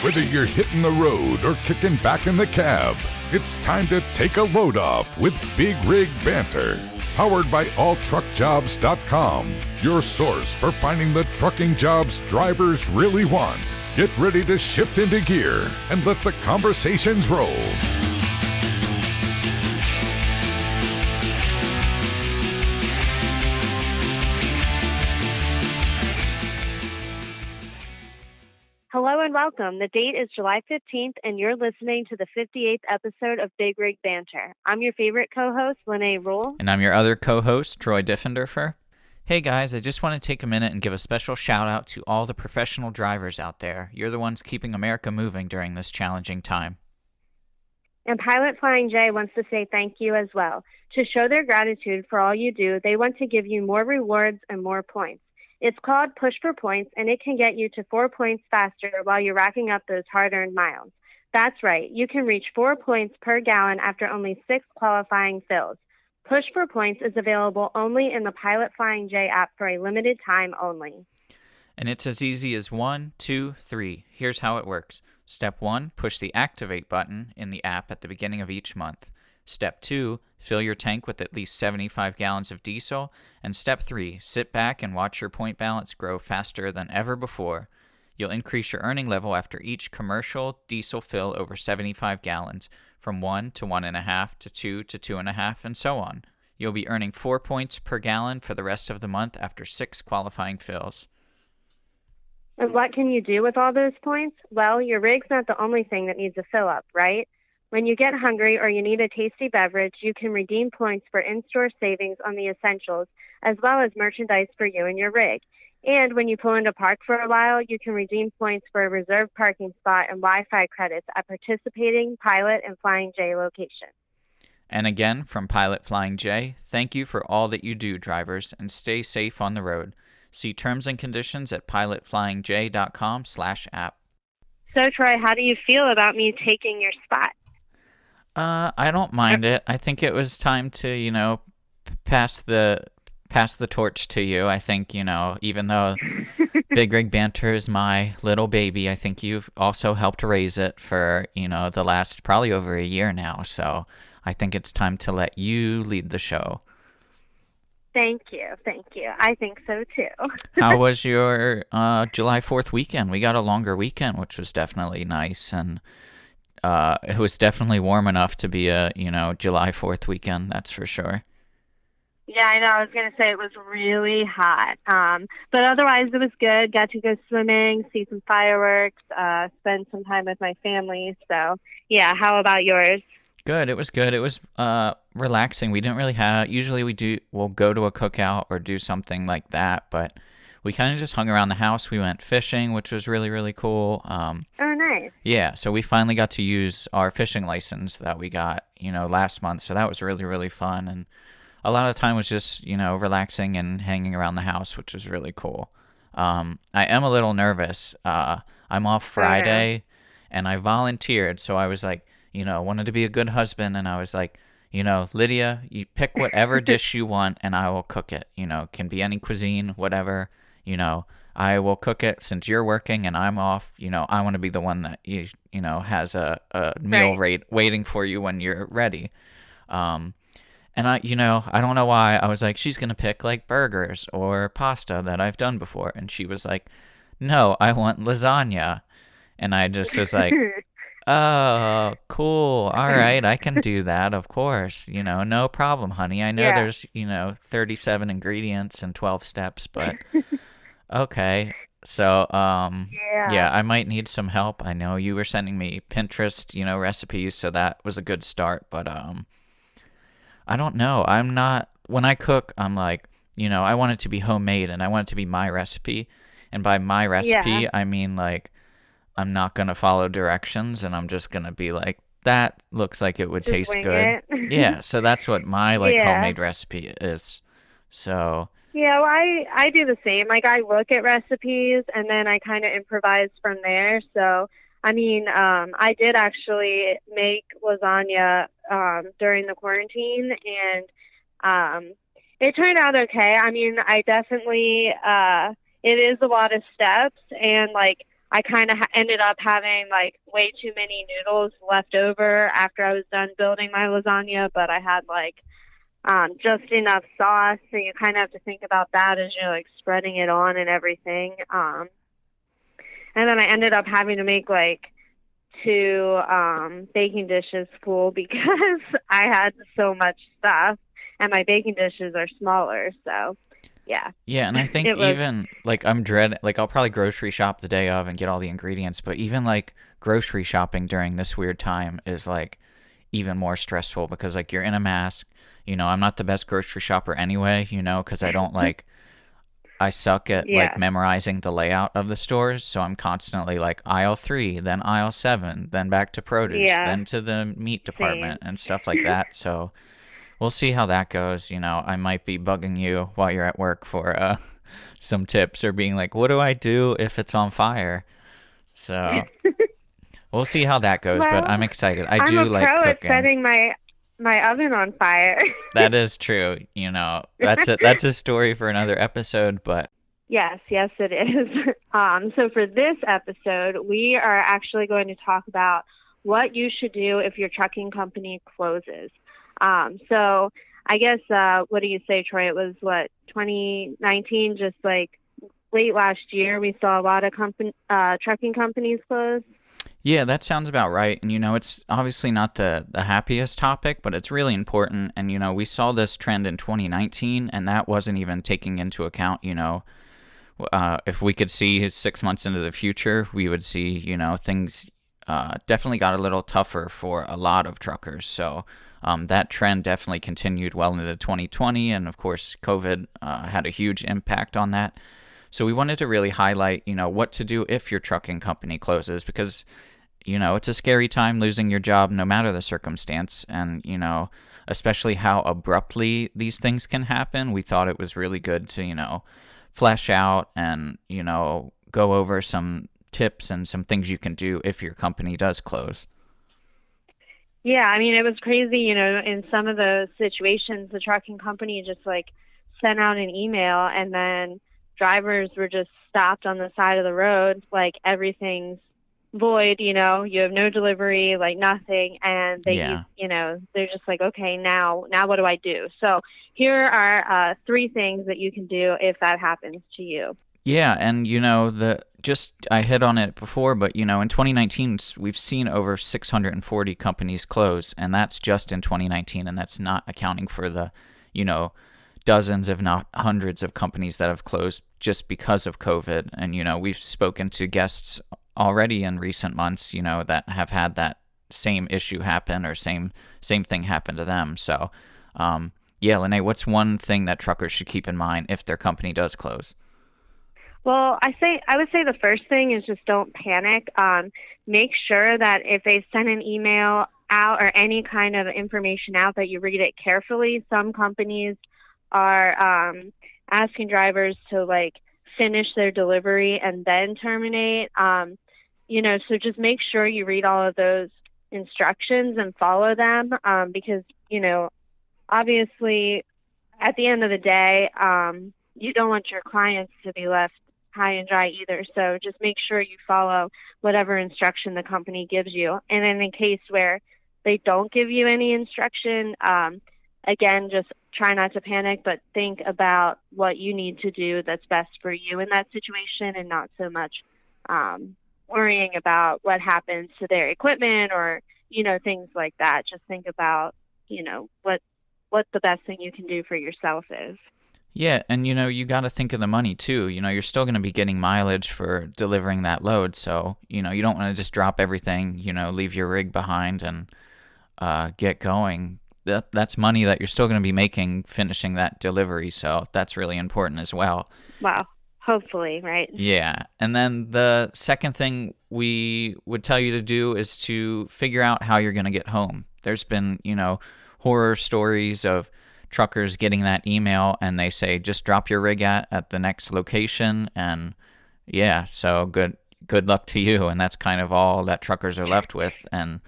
Whether you're hitting the road or kicking back in the cab, it's time to take a load off with Big Rig Banter. Powered by alltruckjobs.com, your source for finding the trucking jobs drivers really want. Get ready to shift into gear and let the conversations roll. Hello and welcome. The date is July 15th, and you're listening to the 58th episode of Big Rig Banter. I'm your favorite co-host, Lene Rule. And I'm your other co-host, Troy Diffenderfer. Hey guys, I just want to take a minute and give a special shout out to all the professional drivers out there. You're the ones keeping America moving during this challenging time. And Pilot Flying J wants to say thank you as well. To show their gratitude for all you do, they want to give you more rewards and more points. It's called Push for Points, and it can get you to 4 points faster while you're racking up those hard-earned miles. That's right. You can reach 4 points per gallon after only 6 qualifying fills. Push for Points is available only in the Pilot Flying J app for a limited time only. And it's as easy as 1, 2, 3. Here's how it works. Step 1, push the Activate button in the app at the beginning of each month. Step 2, fill your tank with at least 75 gallons of diesel. And Step 3, sit back and watch your point balance grow faster than ever before. You'll increase your earning level after each commercial diesel fill over 75 gallons, from 1 to 1.5 to 2 to 2.5, and so on. You'll be earning 4 points per gallon for the rest of the month after 6 qualifying fills. And what can you do with all those points? Well, your rig's not the only thing that needs a fill up, right? When you get hungry or you need a tasty beverage, you can redeem points for in-store savings on the essentials, as well as merchandise for you and your rig. And when you pull into park for a while, you can redeem points for a reserved parking spot and Wi-Fi credits at participating Pilot and Flying J locations. And again, from Pilot Flying J, thank you for all that you do, drivers, and stay safe on the road. See terms and conditions at pilotflyingj.com/app. So, Troy, how do you feel about me taking your spot? I don't mind it. I think it was time to, pass the torch to you. I think, even though Big Rig Banter is my little baby, I think you've also helped raise it for, the last probably over a year now. So I think it's time to let you lead the show. Thank you. I think so, too. How was your July 4th weekend? We got a longer weekend, which was definitely nice, and it was definitely warm enough to be a, July 4th weekend, that's for sure. Yeah, I know. I was going to say it was really hot. But otherwise, it was good. Got to go swimming, see some fireworks, spend some time with my family. So, yeah, how about yours? Good. It was good. It was relaxing. We didn't really have, usually we'll go to a cookout or do something like that, but we kind of just hung around the house. We went fishing, which was really, really cool. Oh, nice. Yeah, so we finally got to use our fishing license that we got, last month. So that was really, really fun. And a lot of the time was just, relaxing and hanging around the house, which was really cool. I am a little nervous. I'm off Friday, and I volunteered. So I was like, wanted to be a good husband. And I was like, Lydia, you pick whatever dish you want, and I will cook it. Can be any cuisine, whatever. I will cook it since you're working and I'm off. I want to be the one that has a meal waiting for you when you're ready. And I don't know why I was like, she's gonna pick like burgers or pasta that I've done before, and she was like, no, I want lasagna, and I just was like, oh, cool, all right, I can do that, of course, no problem, honey. I know there's 37 ingredients and 12 steps, but okay. So yeah, I might need some help. I know you were sending me Pinterest recipes, so that was a good start, but I don't know. When I cook, I'm like, I want it to be homemade and I want it to be my recipe. And by my recipe, I mean like, I'm not going to follow directions and I'm just going to be like, that looks like it would taste good. Yeah. So that's what my homemade recipe is. So. Yeah, well, I do the same. Like I look at recipes and then I kind of improvise from there. So, I mean, I did actually make lasagna during the quarantine, and it turned out okay. I mean, I definitely, it is a lot of steps, and like I kind of ended up having like way too many noodles left over after I was done building my lasagna, but I had like just enough sauce. So you kind of have to think about that as you're like spreading it on and everything. And then I ended up having to make like two baking dishes full because I had so much stuff, and my baking dishes are smaller. So yeah. Yeah, and I think It was, even like I'm dread like I'll probably grocery shop the day of and get all the ingredients, but even like grocery shopping during this weird time is like even more stressful because like you're in a mask. I'm not the best grocery shopper anyway, because I don't like I suck at like yeah, memorizing the layout of the stores, so I'm constantly like aisle 3, then aisle 7, then back to produce, yeah, then to the meat same. department and stuff like that. So we'll see how that goes. I might be bugging you while you're at work for some tips or being like, what do I do if it's on fire? So we'll see how that goes, but Well, I'm excited. I I'm do a like pro at cooking. setting my oven on fire. That is true. That's a story for another episode, but Yes, yes, it is. So for this episode, we are actually going to talk about what you should do if your trucking company closes. So I guess, what do you say, Troy? It was what, 2019, just like late last year, we saw a lot of trucking companies close. yeah, that sounds about right. And it's obviously not the happiest topic, but it's really important. And we saw this trend in 2019, and that wasn't even taking into account, if we could see 6 months into the future, we would see, things definitely got a little tougher for a lot of truckers. So that trend definitely continued well into 2020. And of course, COVID had a huge impact on that. So we wanted to really highlight, what to do if your trucking company closes because, it's a scary time losing your job no matter the circumstance. And, especially how abruptly these things can happen. We thought it was really good to, flesh out and, go over some tips and some things you can do if your company does close. Yeah, I mean, it was crazy, in some of those situations, the trucking company just like sent out an email and then drivers were just stopped on the side of the road, like everything's void, you have no delivery, like nothing. And Yeah. they're just like, okay, now what do I do? So here are three things that you can do if that happens to you. Yeah, and I hit on it before, but in 2019 we've seen over 640 companies close, and that's just in 2019, and that's not accounting for the, dozens if not hundreds of companies that have closed just because of COVID. And we've spoken to guests already in recent months, that have had that same issue happen or same thing happen to them. So, yeah, Lene, what's one thing that truckers should keep in mind if their company does close? Well, I would say the first thing is just don't panic. Make sure that if they send an email out or any kind of information out that you read it carefully. Some companies are asking drivers to like finish their delivery and then terminate. So just make sure you read all of those instructions and follow them because, obviously at the end of the day, you don't want your clients to be left high and dry either. So just make sure you follow whatever instruction the company gives you. And then in case where they don't give you any instruction, again, just try not to panic, but think about what you need to do that's best for you in that situation and not so much worrying about what happens to their equipment or, things like that. Just think about, what the best thing you can do for yourself is. Yeah, and you got to think of the money too. You're still going to be getting mileage for delivering that load, so you don't want to just drop everything, leave your rig behind and get going. That's money that you're still going to be making finishing that delivery, so that's really important as well. Wow. Hopefully, right? Yeah, and then the second thing we would tell you to do is to figure out how you're going to get home. There's been, horror stories of truckers getting that email and they say just drop your rig at the next location, and yeah, so good luck to you, and that's kind of all that truckers are left with. And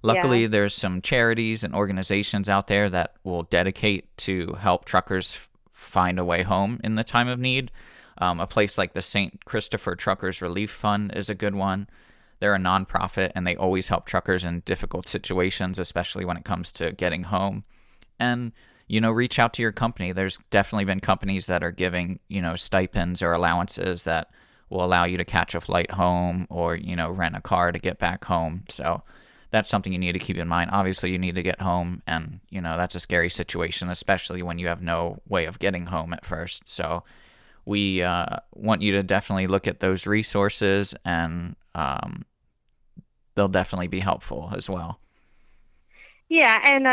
Yeah. luckily there's some charities and organizations out there that will dedicate to help truckers find a way home in the time of need. A place like the St. Christopher Truckers Relief Fund is a good one. They're a nonprofit, and they always help truckers in difficult situations, especially when it comes to getting home. And, reach out to your company. There's definitely been companies that are giving, stipends or allowances that will allow you to catch a flight home or, rent a car to get back home. So that's something you need to keep in mind. Obviously, you need to get home, and, that's a scary situation, especially when you have no way of getting home at first. So we want you to definitely look at those resources, and they'll definitely be helpful as well. Yeah, and,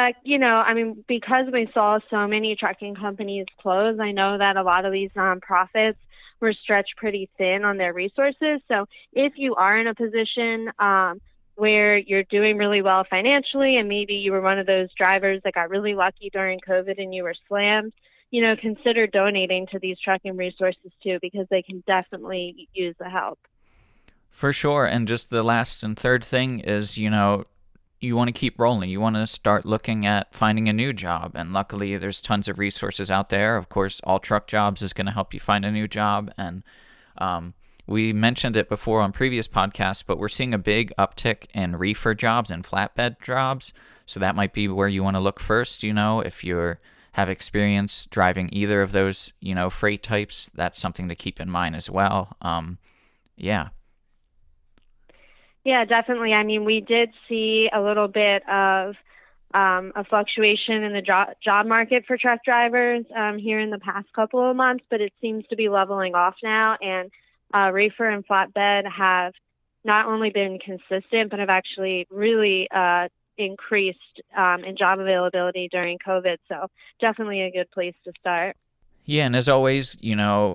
because we saw so many trucking companies close, I know that a lot of these nonprofits were stretched pretty thin on their resources. So if you are in a position where you're doing really well financially, and maybe you were one of those drivers that got really lucky during COVID and you were slammed, consider donating to these trucking resources too, because they can definitely use the help. For sure. And just the last and third thing is, you want to keep rolling. You want to start looking at finding a new job. And luckily, there's tons of resources out there. Of course, All Truck Jobs is going to help you find a new job. And we mentioned it before on previous podcasts, but we're seeing a big uptick in reefer jobs and flatbed jobs. So that might be where you want to look first. If you have experience driving either of those, freight types, that's something to keep in mind as well. Yeah. Yeah, definitely. I mean, we did see a little bit of a fluctuation in the job market for truck drivers here in the past couple of months, but it seems to be leveling off now. And reefer and flatbed have not only been consistent, but have actually really increased in job availability during COVID. So definitely a good place to start. Yeah, and as always,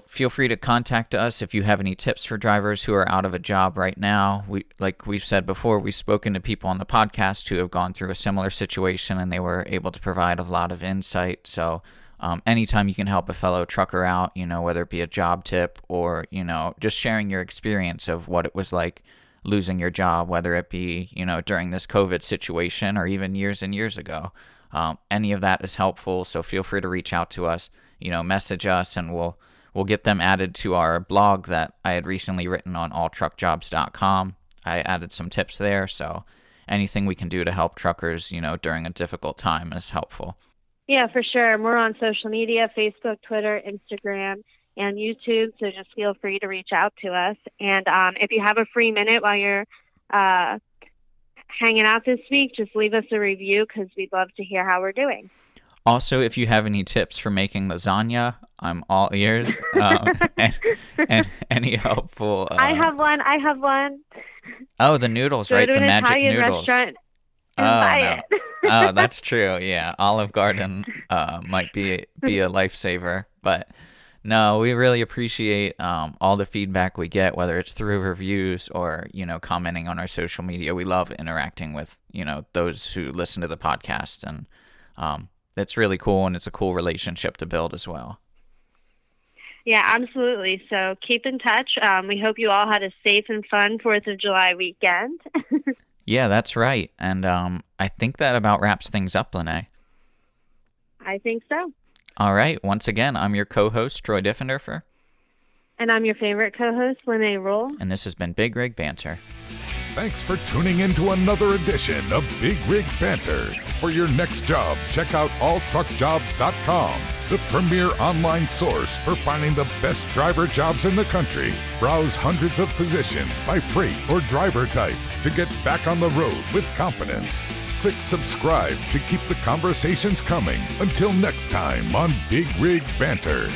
feel free to contact us if you have any tips for drivers who are out of a job right now. Like we've said before, we've spoken to people on the podcast who have gone through a similar situation, and they were able to provide a lot of insight. So anytime you can help a fellow trucker out, whether it be a job tip or, just sharing your experience of what it was like losing your job, whether it be, during this COVID situation or even years and years ago. Any of that is helpful, so feel free to reach out to us, message us, and we'll get them added to our blog that I had recently written on alltruckjobs.com. I added some tips there, so anything we can do to help truckers, during a difficult time is helpful. Yeah, for sure. We're on social media, Facebook, Twitter, Instagram, and YouTube, so just feel free to reach out to us. And if you have a free minute while you're hanging out this week, just leave us a review, because we'd love to hear how we're doing. Also, if you have any tips for making lasagna, I'm all ears. And any helpful... I have one. Oh, the noodles, right? The magic Italian noodles. Restaurant and buy it. Oh, that's true. Yeah, Olive Garden might be a lifesaver. But no, we really appreciate all the feedback we get, whether it's through reviews or, commenting on our social media. We love interacting with, those who listen to the podcast. And it's really cool, and it's a cool relationship to build as well. Yeah, absolutely. So keep in touch. We hope you all had a safe and fun 4th of July weekend. Yeah, that's right. And I think that about wraps things up, Lene. I think so. All right. Once again, I'm your co-host, Troy Diffenderfer. And I'm your favorite co-host, Lene Roll. And this has been Big Rig Banter. Thanks for tuning in to another edition of Big Rig Banter. For your next job, check out alltruckjobs.com, the premier online source for finding the best driver jobs in the country. Browse hundreds of positions by freight or driver type to get back on the road with confidence. Click subscribe to keep the conversations coming. Until next time on Big Rig Banter.